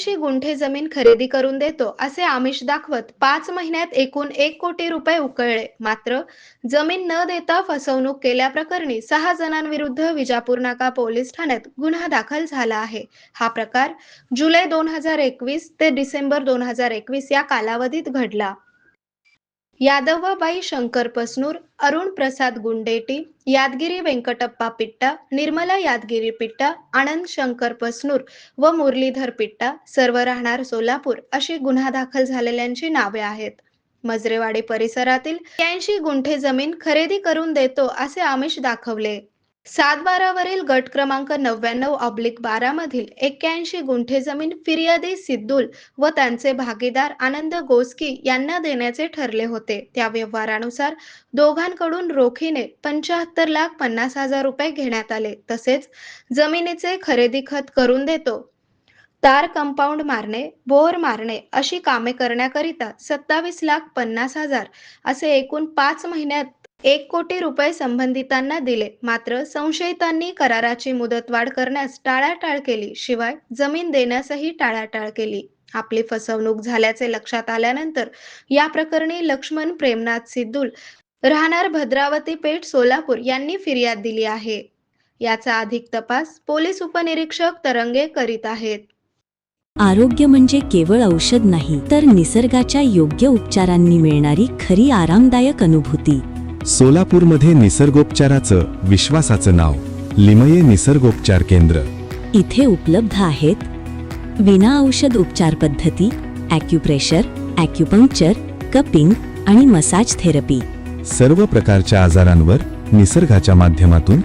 81 गुंठे जमीन खरेदी करून देतो असे आमिष दाखवत 5 महिन्यात एकूण 1 कोटी रुपये उकळले. मात्र जमीन न देता फसवणूक केल्याप्रकरणी 6 जणांविरुद्ध विजापूर नाका पोलीस ठाण्यात गुन्हा दाखल झाला आहे. हा प्रकार जुलै 2021 ते डिसेंबर 2021 या कालावधीत घडला. यादवबाई शंकर पसनूर, अरुण प्रसाद गुंडेटी, यादगिरी वेंकटप्पा पिट्टा, निर्मला यादगिरी पिट्टा, आनंद शंकर पसनूर व मुरलीधर पिट्टा, सर्व राहणार सोलापूर अशी गुन्हा दाखल झालेल्यांची नावे आहेत. मजरेवाडी परिसरातील 81 गुंठे जमीन खरेदी करून देतो असे आमिष दाखवले. 7/12 वरील गट क्रमांक 99/12 मधील 81 गुंठे जमीन फिर्यादी सिद्दूल व त्यांचे भागीदार आनंद गोस्की यांना देण्याचे ठरले होते. त्या व्यवहारानुसार दोघांकडून रोखीने 75,50,000 रुपये घेण्यात आले. तसेच जमिनीचे खरेदी खत करून देतो, तार कंपाऊंड मारणे, बोर मारणे अशी कामे करण्याकरिता 27,50,000 असे एकूण 5 महिन्यात 1 कोटी रुपये संबंधितांना दिले. मात्र संशयितांनी कराराची मुदतवाढ करण्यास टाळाटाळ केली, शिवाय जमीन देण्यासही टाळाटाळ केली. आपली फसवणूक झाल्याचे लक्षात आल्यानंतर या प्रकरणी लक्ष्मण प्रेमनाथ सिद्दूल राहणार भद्रावती पेठ सोलापूर यांनी फिर्याद दिली आहे. याचा अधिक तपास पोलीस उपनिरीक्षक तरंगे करीत आहेत. आरोग्य म्हणजे केवळ औषध नाही, तर निसर्गाच्या योग्य उपचारांनी मिळणारी खरी आरामदायक अनुभूती. सोलापूरमध्ये निसर्गोपचाराचं विश्वासाचं नाव लिमये निसर्गोपचार केंद्र. इथे उपलब्ध आहेत विना औषध उपचार पद्धती, ॲक्युप्रेशर, ॲक्युपंक्चर, कपिंग आणि मसाज थेरपी. सर्व प्रकारच्या आजारांवर निसर्गाच्या माध्यमातून